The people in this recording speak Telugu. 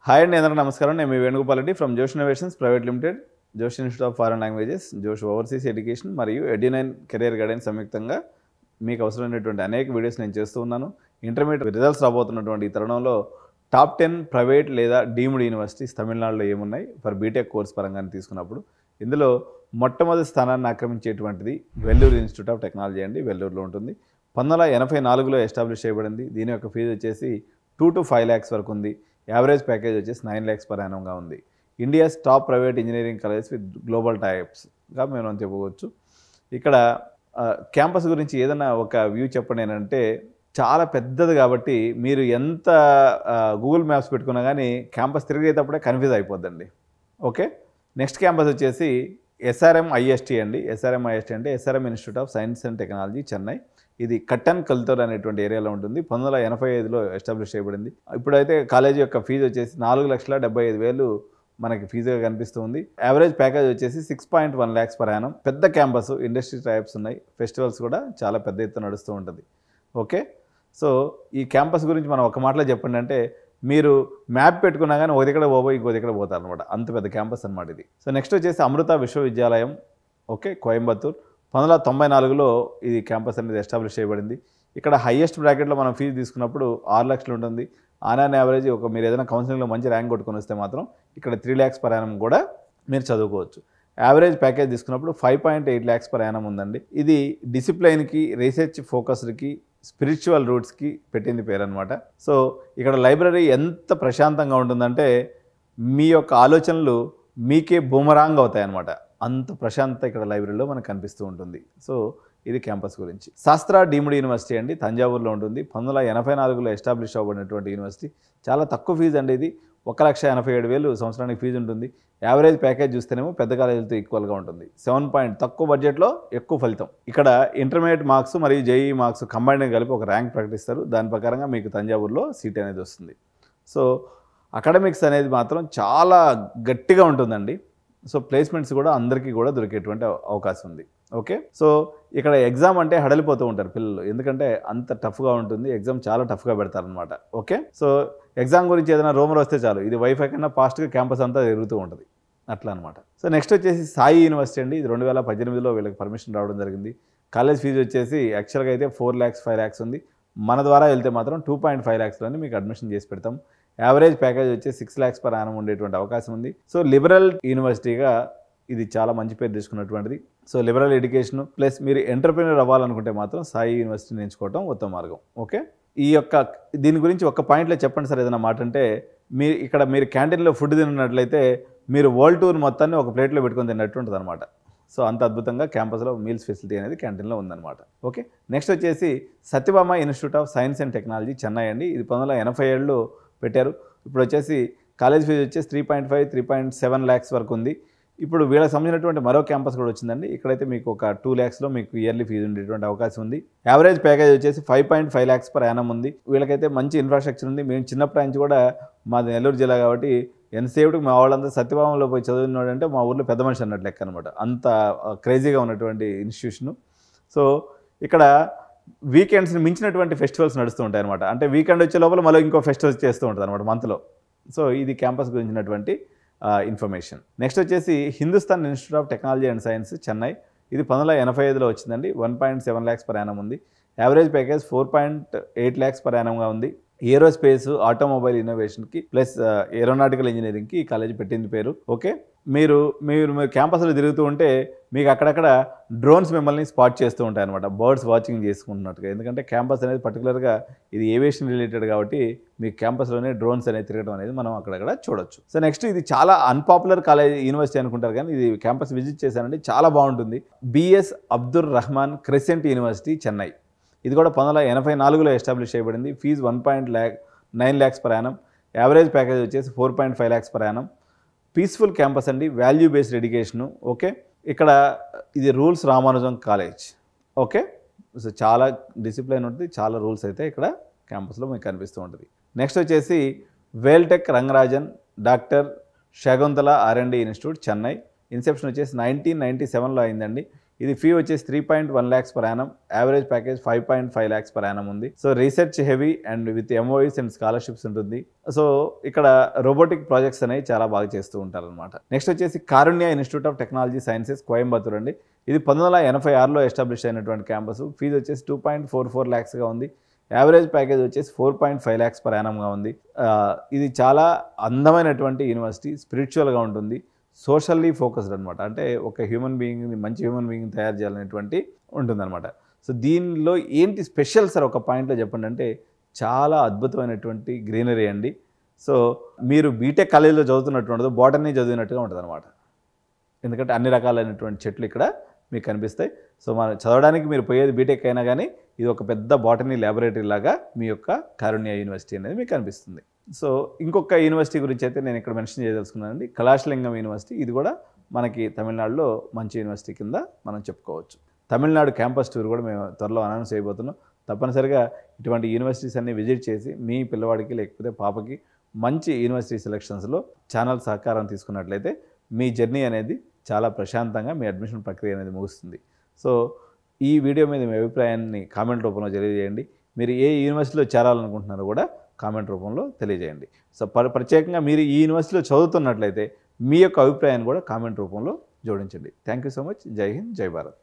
హాయ్ అండి, అందరికీ నమస్కారం. నేను మీ వేణుగోపాల్ రెడ్డి ఫ్రమ్ జోష్ ఇన్నోవేషన్స్ ప్రైవేట్ లిమిటెడ్, జోష్ ఇన్స్టిట్యూట్ ఆఫ్ ఫారెన్ లాంగ్వేజెస్, జోష్ ఓవర్సీస్ ఎడ్యుకేషన్ మరియు ఎడ్యునైన్ కెరియర్ గైడెన్స్ సంయుక్తంగా మీకు అవసరమైనటువంటి అనేక వీడియోస్ నేను చేస్తూ ఉన్నాను. ఇంటర్మీడియట్ రిజల్ట్స్ రాబోతున్నటువంటి ఈ తరుణంలో టాప్ 10 ప్రైవేట్ లేదా డీమ్డ్ యూనివర్సిటీస్ తమిళనాడులో ఏమున్నాయి ఫర్ బీటెక్ కోర్స్ పరంగా తీసుకున్నప్పుడు ఇందులో మొట్టమొదటి స్థానాన్ని ఆక్రమించేటువంటిది వెల్లూరు ఇన్స్టిట్యూట్ ఆఫ్ టెక్నాలజీ అండి. వెల్లూరులో ఉంటుంది. 1984లో ఎస్టాబ్లిష్ చేయబడింది. దీని యొక్క ఫీజు వచ్చేసి 2 to 5 lakhs వరకు ఉంది. యావరేజ్ ప్యాకేజ్ వచ్చేసి 9 lakhs per annumగా ఉంది. India's top private engineering college with global టైప్స్గా మేము చెప్పుకోవచ్చు. ఇక్కడ క్యాంపస్ గురించి ఏదైనా ఒక వ్యూ చెప్పండి అంటే చాలా పెద్దది కాబట్టి మీరు ఎంత గూగుల్ మ్యాప్స్ పెట్టుకున్నా కానీ క్యాంపస్ తిరిగేటప్పుడే కన్ఫ్యూజ్ అయిపోద్దండి. ఓకే, నెక్స్ట్ క్యాంపస్ వచ్చేసి SRM-IST అండి. SRM-IST అంటే SRM institute of science and technology, Chennai. ఇది కట్టన్ కల్తూర్ అనేటువంటి ఏరియాలో ఉంటుంది. 1985లో ఎస్టాబ్లిష్ చేయబడింది. ఇప్పుడైతే కాలేజీ యొక్క ఫీజు వచ్చేసి 4,75,000 మనకి ఫీజుగా కనిపిస్తుంది. యావరేజ్ ప్యాకేజ్ వచ్చేసి 6.1 lakhs per annum. పెద్ద క్యాంపస్, ఇండస్ట్రీ టైప్స్ ఉన్నాయి, ఫెస్టివల్స్ కూడా చాలా పెద్ద ఎత్తున నడుస్తూ ఉంటుంది. ఓకే, సో ఈ క్యాంపస్ గురించి మనం ఒక మాటలో చెప్పండి అంటే మీరు మ్యాప్ పెట్టుకున్నా కానీ ఒక దగ్గర పోయి ఇంకో దగ్గర పోతారు అనమాట. అంత పెద్ద క్యాంపస్ అనమాట ఇది. సో నెక్స్ట్ వచ్చేసి అమృత విశ్వవిద్యాలయం, ఓకే, కోయంబత్తూర్. 1994లో ఇది క్యాంపస్ అనేది ఎస్టాబ్లిష్ చేయబడింది. ఇక్కడ హైయెస్ట్ బ్రాకెట్లో మనం ఫీజు తీసుకున్నప్పుడు 6 lakhs ఉంటుంది. ఆన్ యావరేజ్ మీరు ఏదైనా కౌన్సిలింగ్లో మంచి ర్యాంక్ కొట్టుకొని వస్తే మాత్రం ఇక్కడ 3 lakhs per annum కూడా మీరు చదువుకోవచ్చు. యావరేజ్ ప్యాకేజ్ తీసుకున్నప్పుడు 5.8 lakhs per annum ఉందండి. ఇది డిసిప్లైన్కి, రీసెర్చ్ ఫోకస్డ్కి, స్పిరిచువల్ రూట్స్కి పెట్టింది పేరు అనమాట. సో ఇక్కడ లైబ్రరీ ఎంత ప్రశాంతంగా ఉంటుందంటే మీ యొక్క ఆలోచనలు మీకే బూమరాంగ్ అవుతాయి అన్నమాట. అంత ప్రశాంతత ఇక్కడ లైబ్రరీలో మనకు కనిపిస్తూ ఉంటుంది. సో ఇది క్యాంపస్ గురించి. శాస్త్ర డీమ్డ్ యూనివర్సిటీ అండి, తంజావూరులో ఉంటుంది. 1984లో ఎస్టాబ్లిష్ అవ్వబడినటువంటి యూనివర్సిటీ. చాలా తక్కువ ఫీజు అండి ఇది. 1,87,000 సంవత్సరానికి ఫీజు ఉంటుంది. యావరేజ్ ప్యాకేజ్ చూస్తేనేమో పెద్ద కాలేజీలతో ఈక్వల్గా ఉంటుంది. 7 తక్కువ బడ్జెట్లో ఎక్కువ ఫలితం. ఇక్కడ ఇంటర్మీడియట్ మార్క్స్ మరియు JEE మార్క్స్ కంబైన్డ్ కలిపి ఒక ర్యాంక్ ప్రకటిస్తారు. దాని ప్రకారంగా మీకు తంజావూరులో సీట్ అనేది వస్తుంది. సో అకాడమిక్స్ అనేది మాత్రం చాలా గట్టిగా ఉంటుందండి. సో ప్లేస్మెంట్స్ కూడా అందరికీ కూడా దొరికేటువంటి అవకాశం ఉంది. ఓకే, సో ఇక్కడ ఎగ్జామ్ అంటే హడలిపోతూ ఉంటారు పిల్లలు, ఎందుకంటే అంత టఫ్గా ఉంటుంది. ఎగ్జామ్ చాలా టఫ్గా పెడతారనమాట. ఓకే, సో ఎగ్జామ్ గురించి ఏదైనా రూమర్ వస్తే చాలు, ఇది వైఫై కన్నా ఫాస్ట్గా క్యాంపస్ అంతా తిరుగుతూ ఉంటుంది అట్లా అనమాట. సో నెక్స్ట్ వచ్చేసి సాయి యూనివర్సిటీ అండి. ఇది 2018లో వీళ్ళకి పర్మిషన్ రావడం జరిగింది. కాలేజ్ ఫీజు వచ్చేసి యాక్చువల్గా అయితే 4 lakhs 5 lakhs ఉంది. మన ద్వారా వెళ్తే మాత్రం 2.5 lakhsలోనే మీకు అడ్మిషన్ చేసి పెడతాం. యావరేజ్ ప్యాకేజ్ వచ్చి 6 lakhs per annum ఉండేటువంటి అవకాశం ఉంది. సో లిబరల్ యూనివర్సిటీగా ఇది చాలా మంచి పేరు తీసుకున్నటువంటిది. సో లిబరల్ ఎడ్యుకేషన్ ప్లస్ మీరు ఎంటర్ప్రెన్యూర్ అవ్వాలనుకుంటే మాత్రం సాయి యూనివర్సిటీని ఎంచుకోవడం ఉత్తమ మార్గం. ఓకే, దీని గురించి ఒక పాయింట్లో చెప్పండి సార్ ఏదైనా మాట అంటే, మీరు క్యాంటీన్లో ఫుడ్ తిన్నట్లయితే మీరు వరల్డ్ టూర్ మొత్తాన్ని ఒక ప్లేట్లో పెట్టుకొని తిన్నట్టు ఉంటుంది అనమాట. సో అంత అద్భుతంగా క్యాంపస్లో మీల్స్ ఫెసిలిటీ అనేది క్యాంటీన్లో ఉందన్నమాట. ఓకే, నెక్స్ట్ వచ్చేసి Satyabhama institute of science and technology, Chennai అండి. ఇది 1987లో పెట్టారు. ఇప్పుడు వచ్చేసి కాలేజ్ ఫీజు వచ్చేసి 3.5, 3.7 lakhs వరకు ఉంది. ఇప్పుడు వీళ్ళకి సంబంధించినటువంటి మరో క్యాంపస్ కూడా వచ్చిందండి. ఇక్కడైతే మీకు ఒక 2 lakhsలో మీకు ఇయర్లీ ఫీజు ఉండేటువంటి అవకాశం ఉంది. యావరేజ్ ప్యాకేజ్ వచ్చేసి 5.5 lakhs per annum ఉంది. వీళ్ళకైతే మంచి ఇన్ఫ్రాస్ట్రక్చర్ ఉంది. మేము చిన్నప్పటి నుంచి కూడా మాది నెల్లూరు జిల్లా కాబట్టి ఎంతసేపుకి మా వాళ్ళంతా సత్యభామలో పోయి చదివినాడంటే మా ఊర్లో పెద్ద మనిషి అన్నట్టు లెక్క అనమాట. అంత క్రేజీగా ఉన్నటువంటి ఇన్స్టిట్యూషను. సో ఇక్కడ వీకెండ్స్ని మించినటువంటి ఫెస్టివల్స్ నడుస్తూ ఉంటాయి అనమాట. అంటే వీకెండ్ వచ్చే లోపల మళ్ళీ ఇంకో ఫెస్టివల్స్ చేస్తూ ఉంటుంది అనమాట మంత్లో. సో ఇది క్యాంపస్ గురించినటువంటి ఇన్ఫర్మేషన్. నెక్స్ట్ వచ్చేసి Hindustan institute of technology and science, Chennai. ఇది 1985లో వచ్చిందండి. 1.7 lakhs per annum ఉంది. యావరేజ్ ప్యాకేజ్ 4.8 lakhs per annumగా ఉంది. ఏరోస్పేస్, ఆటోమొబైల్ ఇన్నోవేషన్కి ప్లస్ ఏరోనాటికల్ ఇంజనీరింగ్కి ఈ కాలేజీ పెట్టింది పేరు. ఓకే, మీరు క్యాంపస్లో తిరుగుతూ ఉంటే మీకు అక్కడక్కడ డ్రోన్స్ మిమ్మల్ని స్పాట్ చేస్తూ ఉంటాయి అనమాట, బర్డ్స్ వాచింగ్ చేసుకుంటున్నట్టుగా. ఎందుకంటే క్యాంపస్ అనేది పర్టికులర్గా ఇది ఏవియేషన్ రిలేటెడ్ కాబట్టి మీకు క్యాంపస్లోనే డ్రోన్స్ అనేది తిరగడం అనేది మనం అక్కడక్కడ చూడొచ్చు. సో నెక్స్ట్ ఇది చాలా అన్పాపులర్ కాలేజ్ యూనివర్సిటీ అనుకుంటారు కానీ ఇది క్యాంపస్ విజిట్ చేశానండి, చాలా బాగుంటుంది. BS Abdur Rahman Crescent University, Chennai. ఇది కూడా 1984లో ఎస్టాబ్లిష్ చేయబడింది. Fee 1.9 lakhs per annum. Average package వచ్చేసి 4.5 lakhs per annum. Peaceful campus అండి, వాల్యూ బేస్డ్ ఎడ్యుకేషను. ఓకే, ఇక్కడ ఇది rules Ramanujam college. Okay, so చాలా డిసిప్లైన్ ఉంటుంది, చాలా రూల్స్ అయితే ఇక్కడ క్యాంపస్లో మీకు కనిపిస్తూ ఉంటుంది. నెక్స్ట్ వచ్చేసి Vel Tech Rangarajan doctor Sakunthala R&D institute, Chennai. Inception వచ్చేసి 1997లో అయిందండి. ఇది ఫీ వచ్చేసి 3.1 lakhs per annum, average package 5.5 lakhs per annum ఉంది. So research heavy and with MOEs and scholarships ఉంటుంది. సో ఇక్కడ రోబోటిక్ ప్రాజెక్ట్స్ అనేవి చాలా బాగా చేస్తూ ఉంటారనమాట. నెక్స్ట్ వచ్చేసి Karunya institute of technology sciences Coimbatore అండి. ఇది 1986లో ఎస్టాబ్లిష్ అయినటువంటి క్యాంపస్. ఫీజు వచ్చేసి 2.44 lakhsగా ఉంది. యావరేజ్ ప్యాకేజ్ వచ్చేసి 4.5 lakhs per annumగా ఉంది. ఇది చాలా అందమైనటువంటి యూనివర్సిటీ, స్పిరిచువల్గా ఉంటుంది, సోషల్లీ ఫోకస్డ్ అనమాట. అంటే ఒక హ్యూమన్ బీయింగ్ని, మంచి హ్యూమన్ బీయింగ్ని తయారు చేయాలనేటువంటి ఉంటుందన్నమాట. సో దీనిలో ఏంటి స్పెషల్ సార్ ఒక పాయింట్లో చెప్పండి అంటే, చాలా అద్భుతమైనటువంటి గ్రీనరీ అండి. సో మీరు బీటెక్ కాలేజీలో చదువుతున్నట్టు ఉండదు, బాటనీ చదివినట్టుగా ఉంటుంది అనమాట. ఎందుకంటే అన్ని రకాలైనటువంటి చెట్లు ఇక్కడ మీకు కనిపిస్తాయి. సో మనం చదవడానికి మీరు పోయేది బీటెక్ అయినా కానీ ఇది ఒక పెద్ద బాటనీ ల్యాబొరేటరీ లాగా మీ యొక్క కారుణ్య యూనివర్సిటీ అనేది మీకు కనిపిస్తుంది. సో ఇంకొక యూనివర్సిటీ గురించి అయితే నేను ఇక్కడ మెన్షన్ చేయదలుచుకున్నానండి, కళాశలింగం యూనివర్సిటీ. ఇది కూడా మనకి తమిళనాడులో మంచి యూనివర్సిటీ కింద మనం చెప్పుకోవచ్చు. తమిళనాడు క్యాంపస్ టూర్ కూడా మేము త్వరలో అనౌన్స్ చేయబోతున్నాం. తప్పనిసరిగా ఇటువంటి యూనివర్సిటీస్ అన్ని విజిట్ చేసి మీ పిల్లవాడికి లేకపోతే పాపకి మంచి యూనివర్సిటీ సెలక్షన్స్లో ఛానల్ సహకారం తీసుకున్నట్లయితే మీ జర్నీ అనేది చాలా ప్రశాంతంగా మీ అడ్మిషన్ ప్రక్రియ అనేది ముగుస్తుంది. సో ఈ వీడియో మీద మీ అభిప్రాయాన్ని కామెంట్ రూపంలో తెలియజేయండి. మీరు ఏ యూనివర్సిటీలో చేరాలనుకుంటున్నారో కూడా కామెంట్ రూపంలో తెలియజేయండి. సో ప్రత్యేకంగా మీరు ఈ యూనివర్సిటీలో చదువుతున్నట్లయితే మీ యొక్క అభిప్రాయాన్ని కూడా కామెంట్ రూపంలో జోడించండి. Thank you so much. జై హింద్, జై భారత్.